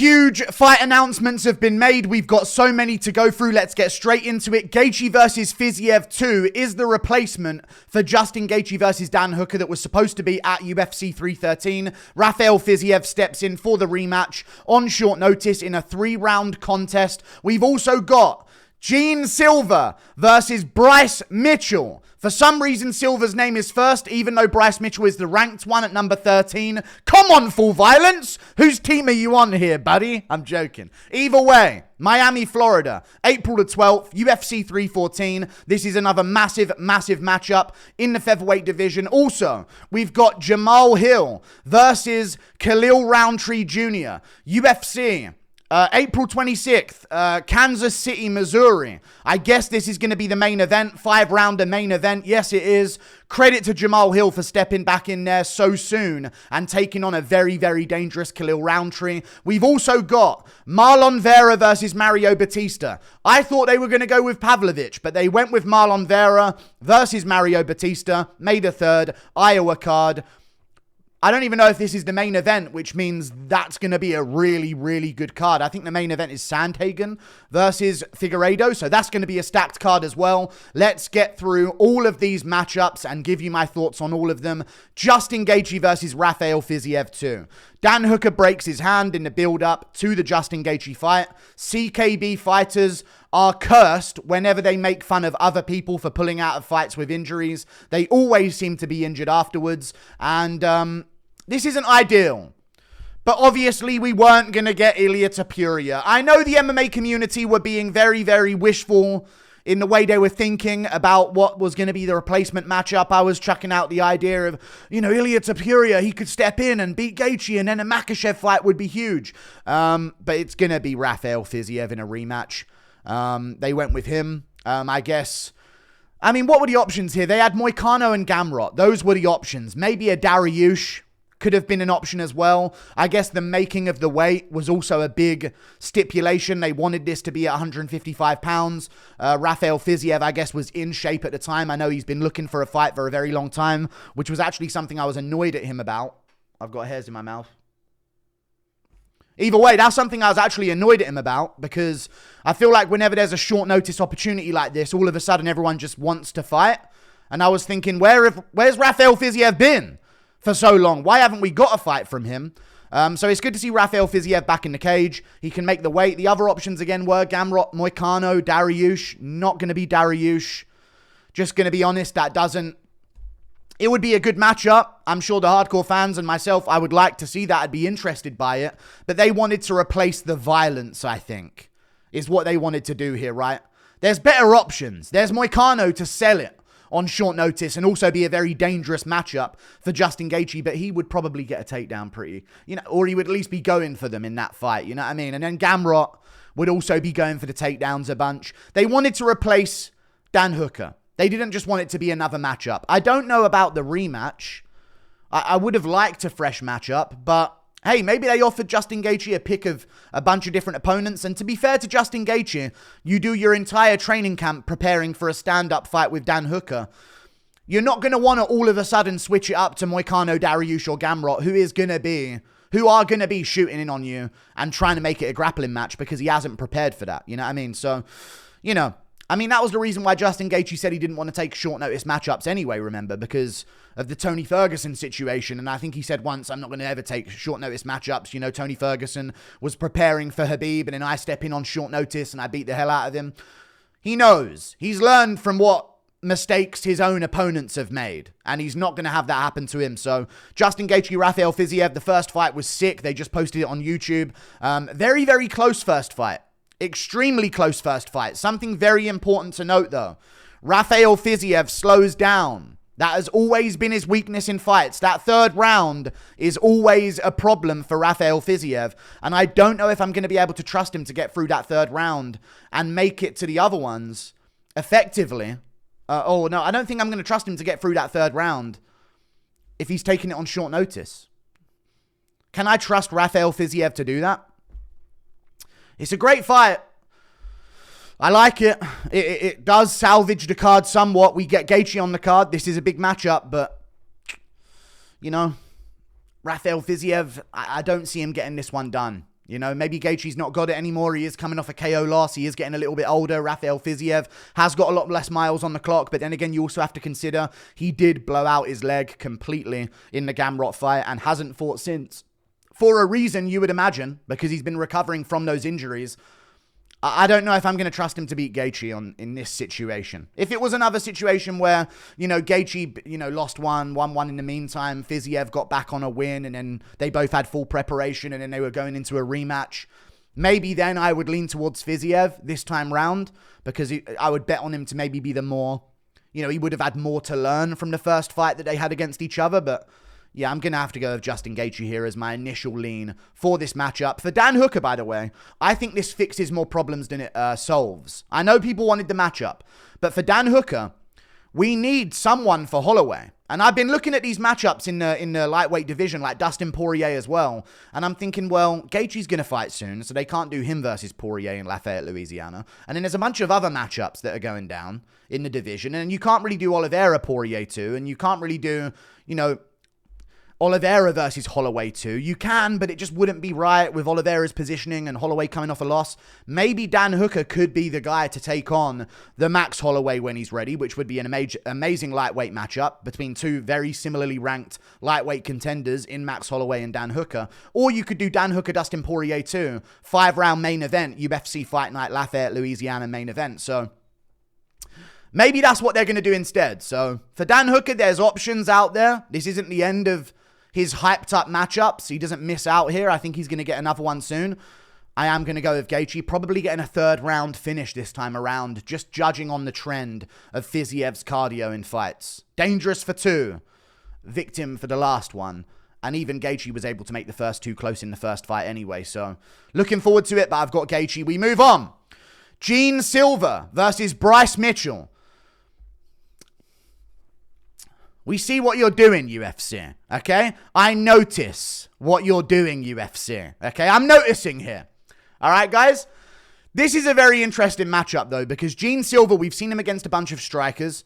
Huge fight announcements have been made. We've got so many to go through. Let's get straight into it. Gaethje versus Fiziev 2 is the replacement for Justin Gaethje versus Dan Hooker that was supposed to be at UFC 313. Rafael Fiziev steps in for the rematch on short notice in a 3-round contest. We've also got Silva versus Bryce Mitchell. For some reason, Silva's name is first, even though Bryce Mitchell is the ranked one at number 13. Come on, Full Violence. Whose team are you on here, buddy? I'm joking. Either way, Miami, Florida, April the 12th, UFC 314. This is another massive, massive matchup in the featherweight division. Also, we've got Jamal Hill versus Khalil Rountree Jr. UFC. April 26th, Kansas City, Missouri. I guess this is going to be the main event, 5-rounder main event. Yes, it is. Credit to Jamal Hill for stepping back in there so soon and taking on a very, very dangerous Khalil Rountree. We've also got Marlon Vera versus Mario Batista. I thought they were going to go with Pavlovich, but they went with Marlon Vera versus Mario Batista. May the 3rd, Iowa card. I don't even know if this is the main event, which means that's going to be a really, really good card. I think the main event is Sandhagen versus Figueiredo, so that's going to be a stacked card as well. Let's get through all of these matchups and give you my thoughts on all of them. Justin Gaethje versus Rafael Fiziev 2. Dan Hooker breaks his hand in the build-up to the Justin Gaethje fight. CKB fighters are cursed whenever they make fun of other people for pulling out of fights with injuries. They always seem to be injured afterwards, and this isn't ideal. But obviously, we weren't going to get Ilia Topuria. I know the MMA community were being very, very wishful in the way they were thinking about what was going to be the replacement matchup. I was chucking out the idea of, Ilia Topuria, he could step in and beat Gaethje, and then a Makhachev fight would be huge. But it's going to be Rafael Fiziev in a rematch. They went with him, I guess. I mean, what were the options here? They had Moicano and Gamrot. Those were the options. Maybe a Dariush could have been an option as well. I guess the making of the weight was also a big stipulation. They wanted this to be at 155 pounds. Rafael Fiziev, I guess, was in shape at the time. I know he's been looking for a fight for a very long time, which was actually something I was annoyed at him about. I've got hairs in my mouth. Either way, that's something I was actually annoyed at him about, because I feel like whenever there's a short notice opportunity like this, all of a sudden everyone just wants to fight. And I was thinking, where's Rafael Fiziev been for so long? Why haven't we got a fight from him? So it's good to see Rafael Fiziev back in the cage. He can make the weight. The other options again were Gamrot, Moicano, Dariush. Not going to be Dariush. Just going to be honest, it would be a good matchup. I'm sure the hardcore fans and myself, I would like to see that. I'd be interested by it. But they wanted to replace the violence, I think, is what they wanted to do here, right? There's better options. There's Moicano to sell it on short notice and also be a very dangerous matchup for Justin Gaethje, but he would probably get a takedown or he would at least be going for them in that fight, you know what I mean? And then Gamrot would also be going for the takedowns a bunch. They wanted to replace Dan Hooker. They didn't just want it to be another matchup. I don't know about the rematch. I would have liked a fresh matchup, but hey, maybe they offered Justin Gaethje a pick of a bunch of different opponents. And to be fair to Justin Gaethje, you do your entire training camp preparing for a stand-up fight with Dan Hooker. You're not going to want to all of a sudden switch it up to Moicano, Dariush, or Gamrot, who are going to be shooting in on you and trying to make it a grappling match, because he hasn't prepared for that. You know what I mean? So, that was the reason why Justin Gaethje said he didn't want to take short notice matchups anyway, remember, because of the Tony Ferguson situation. And I think he said once, I'm not going to ever take short notice matchups. Tony Ferguson was preparing for Khabib, and then I step in on short notice and I beat the hell out of him. He knows. He's learned from what mistakes his own opponents have made, and he's not going to have that happen to him. So Justin Gaethje, Rafael Fiziev, the first fight was sick. They just posted it on YouTube. Very, very close first fight. Extremely close first fight. Something very important to note, though. Rafael Fiziev slows down. That has always been his weakness in fights. That third round is always a problem for Rafael Fiziev. And I don't know if I'm going to be able to trust him to get through that third round and make it to the other ones effectively. I don't think I'm going to trust him to get through that third round if he's taking it on short notice. Can I trust Rafael Fiziev to do that? It's a great fight. I like it. It does salvage the card somewhat. We get Gaethje on the card. This is a big matchup, but, Rafael Fiziev, I don't see him getting this one done. You know, maybe Gaethje's not got it anymore. He is coming off a KO loss. He is getting a little bit older. Rafael Fiziev has got a lot less miles on the clock. But then again, you also have to consider he did blow out his leg completely in the Gamrot fight and hasn't fought since. For a reason, you would imagine, because he's been recovering from those injuries. I don't know if I'm going to trust him to beat Gaethje in this situation. If it was another situation where, you know, Gaethje, you know, lost one in the meantime, Fiziev got back on a win, and then they both had full preparation, and then they were going into a rematch, maybe then I would lean towards Fiziev this time round, because I would bet on him to maybe be the more, you know, he would have had more to learn from the first fight that they had against each other, but yeah, I'm going to have to go with Justin Gaethje here as my initial lean for this matchup. For Dan Hooker, by the way, I think this fixes more problems than it solves. I know people wanted the matchup, but for Dan Hooker, we need someone for Holloway. And I've been looking at these matchups in the lightweight division, like Dustin Poirier as well. And I'm thinking, well, Gaethje's going to fight soon, so they can't do him versus Poirier in Lafayette, Louisiana. And then there's a bunch of other matchups that are going down in the division. And you can't really do Oliveira Poirier 2, and you can't really do, you know, Oliveira versus Holloway 2. You can, but it just wouldn't be right with Oliveira's positioning and Holloway coming off a loss. Maybe Dan Hooker could be the guy to take on the Max Holloway when he's ready, which would be an amazing lightweight matchup between two very similarly ranked lightweight contenders in Max Holloway and Dan Hooker. Or you could do Dan Hooker, Dustin Poirier 2, 5-round main event, UFC Fight Night, Lafayette, Louisiana main event. So maybe that's what they're going to do instead. So for Dan Hooker, there's options out there. This isn't the end of his hyped up matchups. He doesn't miss out here. I think he's going to get another one soon. I am going to go with Gaethje, probably getting a 3rd round finish this time around, just judging on the trend of Fiziev's cardio in fights. Dangerous for 2, victim for the last one. And even Gaethje was able to make the first 2 close in the first fight anyway. So looking forward to it, but I've got Gaethje. We move on. Gene Silva versus Bryce Mitchell. We see what you're doing, UFC, okay? I notice what you're doing, UFC, okay? I'm noticing here. All right, guys? This is a very interesting matchup, though, because Gene Silva, we've seen him against a bunch of strikers,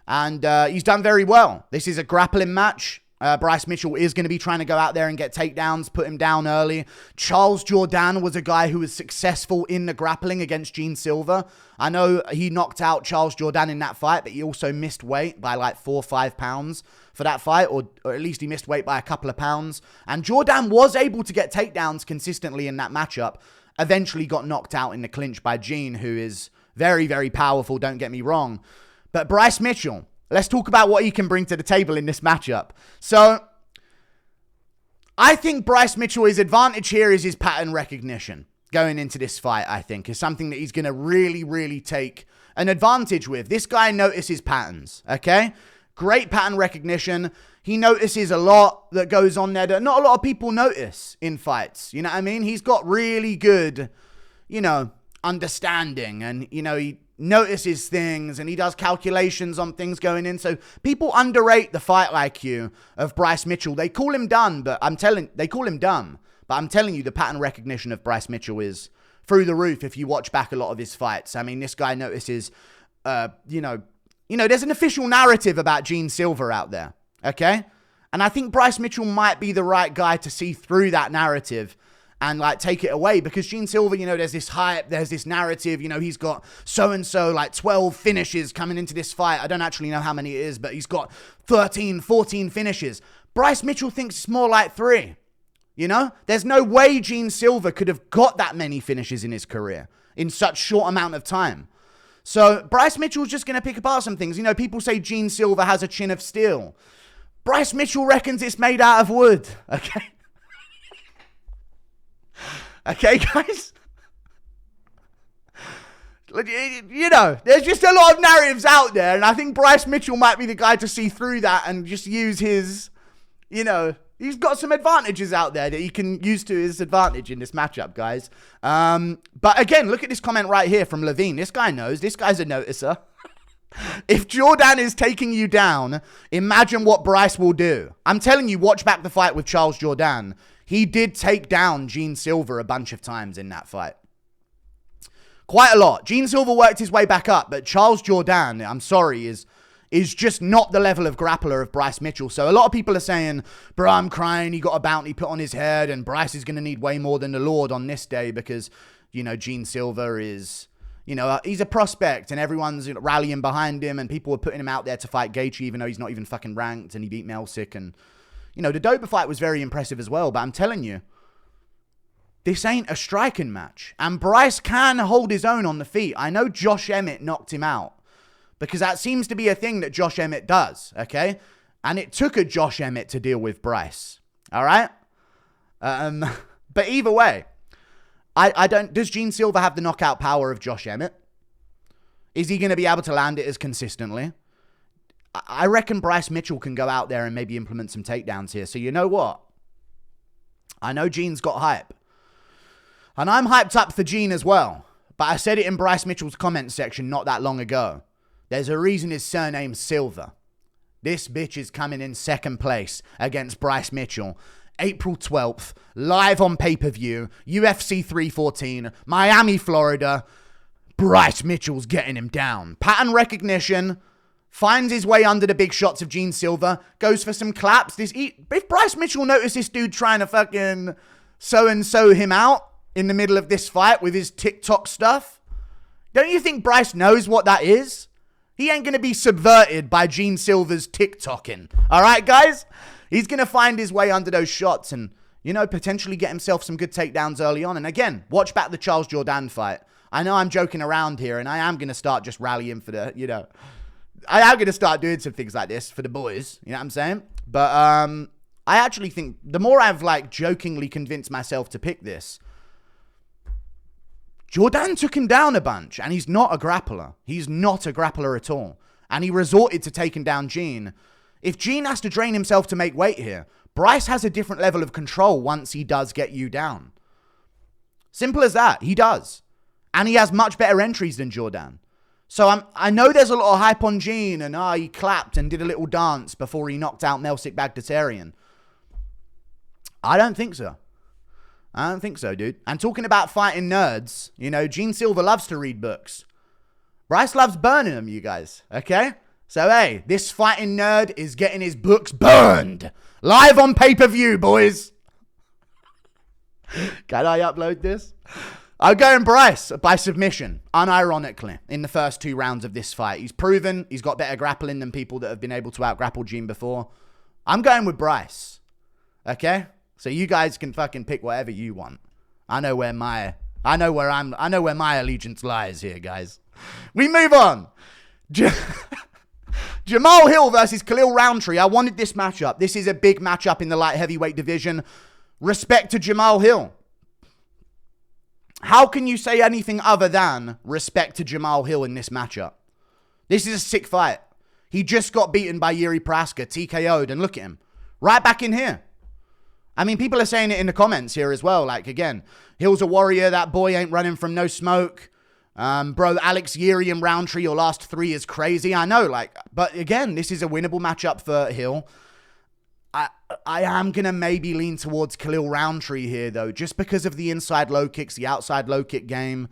and he's done very well. This is a grappling match. Bryce Mitchell is going to be trying to go out there and get takedowns, put him down early. Charles Jourdain was a guy who was successful in the grappling against Gene Silva. I know he knocked out Charles Jourdain in that fight, but he also missed weight by like 4 or 5 pounds for that fight, or at least he missed weight by a couple of pounds. And Jourdain was able to get takedowns consistently in that matchup. Eventually got knocked out in the clinch by Gene, who is very, very powerful, don't get me wrong. But Bryce Mitchell, let's talk about what he can bring to the table in this matchup. So, I think Bryce Mitchell, his advantage here is his pattern recognition. Going into this fight, I think, is something that he's going to really, really take an advantage with. This guy notices patterns, okay? Great pattern recognition. He notices a lot that goes on there that not a lot of people notice in fights. You know what I mean? He's got really good, you know, understanding, and, you know, he notices things and he does calculations on things going in. So people underrate the fight IQ of Bryce Mitchell. They call him dumb, but I'm telling you, the pattern recognition of Bryce Mitchell is through the roof if you watch back a lot of his fights. I mean, this guy notices, you know, there's an official narrative about Gene Silva out there, okay? And I think Bryce Mitchell might be the right guy to see through that narrative and like take it away, because Gene Silva, you know, there's this hype, there's this narrative, you know, he's got so-and-so like 12 finishes coming into this fight. I don't actually know how many it is, but he's got 13, 14 finishes. Bryce Mitchell thinks it's more like 3, you know? There's no way Gene Silva could have got that many finishes in his career in such short amount of time. So Bryce Mitchell's just going to pick apart some things. You know, people say Gene Silva has a chin of steel. Bryce Mitchell reckons it's made out of wood, okay? Okay, guys? You know, there's just a lot of narratives out there, and I think Bryce Mitchell might be the guy to see through that and just use his, you know, he's got some advantages out there that he can use to his advantage in this matchup, guys. But again, look at this comment right here from Levine. This guy knows. This guy's a noticer. If Jourdain is taking you down, imagine what Bryce will do. I'm telling you, watch back the fight with Charles Jourdain. He did take down Gene Silva a bunch of times in that fight. Quite a lot. Gene Silva worked his way back up, but Charles Jourdain, I'm sorry, is is just not the level of grappler of Bryce Mitchell. So a lot of people are saying, bro, I'm crying, he got a bounty put on his head, and Bryce is going to need way more than the Lord on this day because, you know, Gene Silva is, you know, he's a prospect and everyone's rallying behind him and people are putting him out there to fight Gaethje even though he's not even fucking ranked and he beat Melsick. And, you know, the Dober fight was very impressive as well, but I'm telling you, this ain't a striking match. And Bryce can hold his own on the feet. I know Josh Emmett knocked him out, because that seems to be a thing that Josh Emmett does, okay? And it took a Josh Emmett to deal with Bryce, all right? But either way, I don't... Does Gene Silva have the knockout power of Josh Emmett? Is he going to be able to land it as consistently? I reckon Bryce Mitchell can go out there and maybe implement some takedowns here. So you know what? I know Gene's got hype. And I'm hyped up for Gene as well. But I said it in Bryce Mitchell's comment section not that long ago. There's a reason his surname's Silva. This bitch is coming in second place against Bryce Mitchell. April 12th, live on pay-per-view, UFC 314, Miami, Florida. Bryce Mitchell's getting him down. Pattern recognition, finds his way under the big shots of Gene Silva, goes for some claps. If Bryce Mitchell noticed this dude trying to fucking so-and-so him out in the middle of this fight with his TikTok stuff, don't you think Bryce knows what that is? He ain't going to be subverted by Gene Silva's TikToking. All right, guys? He's going to find his way under those shots and, you know, potentially get himself some good takedowns early on. And again, watch back the Charles Jourdain fight. I know I'm joking around here and I am going to start just rallying for the, you know, I am going to start doing some things like this for the boys. You know what I'm saying? But I actually think the more I've like jokingly convinced myself to pick this, Jourdain took him down a bunch, and he's not a grappler. He's not a grappler at all. And he resorted to taking down Gene. If Gene has to drain himself to make weight here, Bryce has a different level of control once he does get you down. Simple as that. He does. And he has much better entries than Jourdain. So I know there's a lot of hype on Gene, and he clapped and did a little dance before he knocked out Melsick Bagdasarian. I don't think so. I don't think so, dude. And talking about fighting nerds, you know, Gene Silva loves to read books. Bryce loves burning them, you guys, okay? So, hey, this fighting nerd is getting his books burned. Live on pay-per-view, boys. Can I upload this? I'm going Bryce by submission, unironically, in the first 2 rounds of this fight. He's proven he's got better grappling than people that have been able to out-grapple Gene before. I'm going with Bryce, okay? So you guys can fucking pick whatever you want. I know where my allegiance lies here, guys. We move on. Jamal Hill versus Khalil Rountree. I wanted this matchup. This is a big matchup in the light heavyweight division. Respect to Jamal Hill. How can you say anything other than respect to Jamal Hill in this matchup? This is a sick fight. He just got beaten by Yuri Praska, TKO'd, and look at him. Right back in here. I mean, people are saying it in the comments here as well. Like, again, Hill's a warrior. That boy ain't running from no smoke. Bro, Alex Yuri and Rountree, your last 3 is crazy. I know, like, but again, this is a winnable matchup for Hill. I am going to maybe lean towards Khalil Rountree here, though, just because of the inside low kicks, the outside low kick game.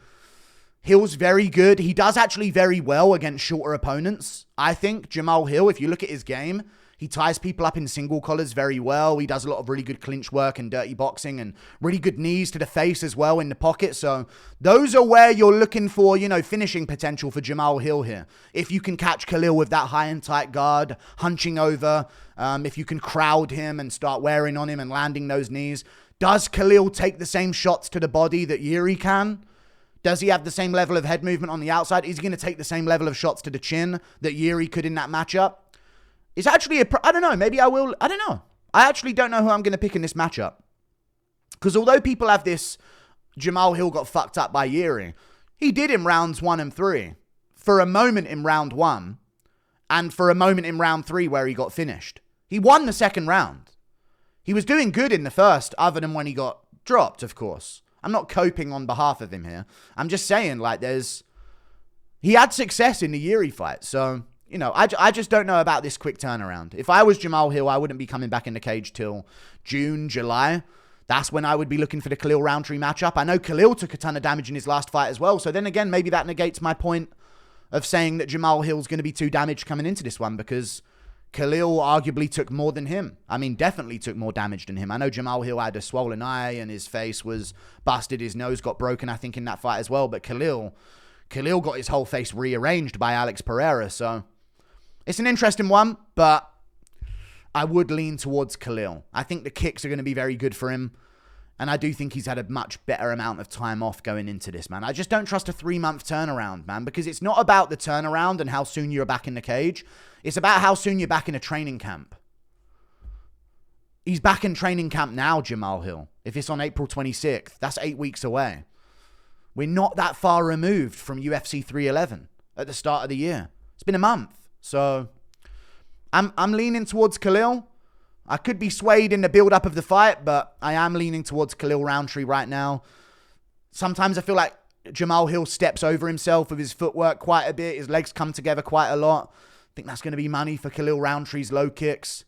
Hill's very good. He does actually very well against shorter opponents. I think Jamal Hill, if you look at his game, he ties people up in single collars very well. He does a lot of really good clinch work and dirty boxing and really good knees to the face as well in the pocket. So those are where you're looking for, you know, finishing potential for Jamal Hill here. If you can catch Khalil with that high and tight guard, hunching over, if you can crowd him and start wearing on him and landing those knees. Does Khalil take the same shots to the body that Yuri can? Does he have the same level of head movement on the outside? Is he going to take the same level of shots to the chin that Yuri could in that matchup? It's actually I don't know. Maybe I will. I don't know. I actually don't know who I'm going to pick in this matchup. Because although people have this, Jamal Hill got fucked up by Yuri, he did in rounds 1 and 3. For a moment in round 1, and for a moment in round 3 where he got finished. He won the second round. He was doing good in the first, other than when he got dropped, of course. I'm not coping on behalf of him here. I'm just saying, like, he had success in the Yuri fight, so... You know, I just don't know about this quick turnaround. If I was Jamal Hill, I wouldn't be coming back in the cage till June, July. That's when I would be looking for the Khalil Rountree matchup. I know Khalil took a ton of damage in his last fight as well. So then again, maybe that negates my point of saying that Jamal Hill's going to be too damaged coming into this one, because Khalil arguably took more than him. I mean, definitely took more damage than him. I know Jamal Hill had a swollen eye and his face was busted. His nose got broken, I think, in that fight as well. But Khalil got his whole face rearranged by Alex Pereira. So it's an interesting one, but I would lean towards Khalil. I think the kicks are going to be very good for him. And I do think he's had a much better amount of time off going into this, man. I just don't trust a 3-month turnaround, man, because it's not about the turnaround and how soon you're back in the cage. It's about how soon you're back in a training camp. He's back in training camp now, Jamal Hill. If it's on April 26th, that's 8 weeks away. We're not that far removed from UFC 311 at the start of the year. It's been a month. So I'm leaning towards Khalil. I could be swayed in the build-up of the fight, but I am leaning towards Khalil Rountree right now. Sometimes I feel like Jamal Hill steps over himself with his footwork quite a bit. His legs come together quite a lot. I think that's going to be money for Khalil Rountree's low kicks.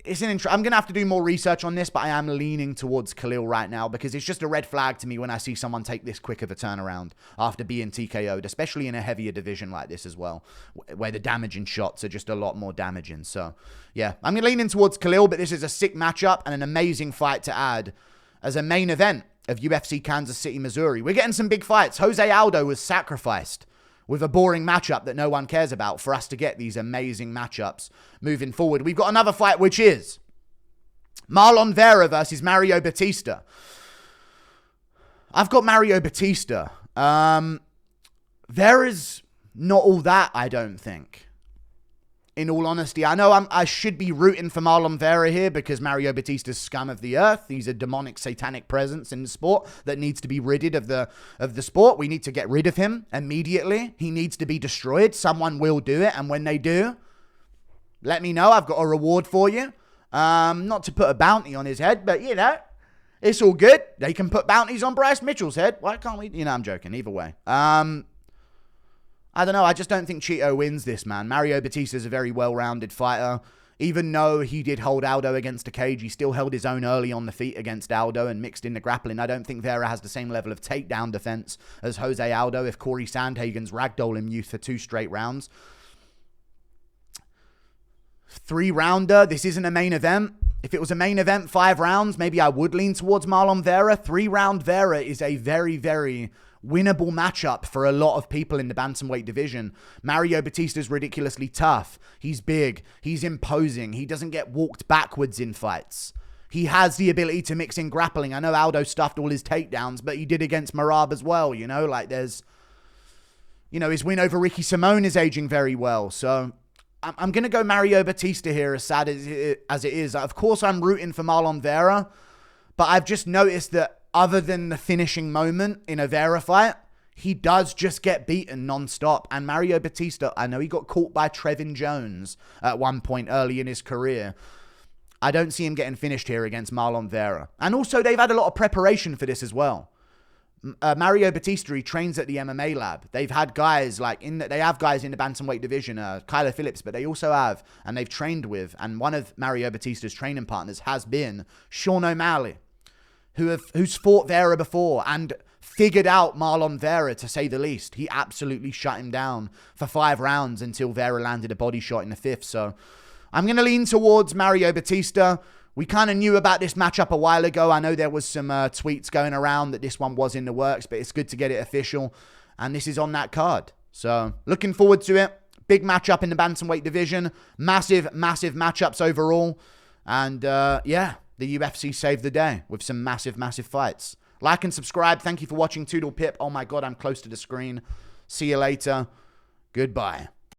I'm going to have to do more research on this, but I am leaning towards Khalil right now because it's just a red flag to me when I see someone take this quick of a turnaround after being TKO'd, especially in a heavier division like this as well, where the damaging shots are just a lot more damaging. So, yeah, I'm leaning towards Khalil, but this is a sick matchup and an amazing fight to add as a main event of UFC Kansas City, Missouri. We're getting some big fights. Jose Aldo was sacrificed with a boring matchup that no one cares about for us to get these amazing matchups moving forward. We've got another fight, which is Marlon Vera versus Mario Batista. I've got Mario Batista. Vera's not all that, I don't think. In all honesty, I know I should be rooting for Marlon Vera here because Mario Batista's scum of the earth. He's a demonic, satanic presence in the sport that needs to be ridded of the sport. We need to get rid of him immediately. He needs to be destroyed. Someone will do it, and when they do, let me know. I've got a reward for you. Not to put a bounty on his head, but, it's all good. They can put bounties on Bryce Mitchell's head. Why can't we? I'm joking. Either way. I don't know. I just don't think Cheeto wins this, man. Mario Batista is a very well-rounded fighter. Even though he did hold Aldo against a cage, he still held his own early on the feet against Aldo and mixed in the grappling. I don't think Vera has the same level of takedown defense as Jose Aldo if Corey Sandhagen's ragdoll him youth for 2 straight rounds. 3-rounder. This isn't a main event. If it was a main event, 5 rounds, maybe I would lean towards Marlon Vera. 3-round Vera is a very, very winnable matchup for a lot of people in the bantamweight division. Mario Batista's ridiculously tough. He's big. He's imposing. He doesn't get walked backwards in fights. He has the ability to mix in grappling. I know Aldo stuffed all his takedowns, but he did against Merab as well, there's, his win over Ricky Simone is aging very well. So I'm going to go Mario Batista here, as sad as it is. Of course, I'm rooting for Marlon Vera, but I've just noticed that other than the finishing moment in a Vera fight, he does just get beaten non-stop. And Mario Batista, I know he got caught by Trevin Jones at one point early in his career. I don't see him getting finished here against Marlon Vera. And also, they've had a lot of preparation for this as well. Mario Batista, he trains at the MMA lab. They've had guys they have guys in the bantamweight division, Kyler Phillips, but they also have, and they've trained with, and one of Mario Batista's training partners has been Sean O'Malley, who's fought Vera before and figured out Marlon Vera, to say the least. He absolutely shut him down for 5 rounds until Vera landed a body shot in the 5th. So I'm going to lean towards Mario Batista. We kind of knew about this matchup a while ago. I know there was some tweets going around that this one was in the works, but it's good to get it official. And this is on that card. So looking forward to it. Big matchup in the bantamweight division. Massive, massive matchups overall. And the UFC saved the day with some massive, massive fights. Like and subscribe. Thank you for watching. Toodle Pip. Oh my God, I'm close to the screen. See you later. Goodbye.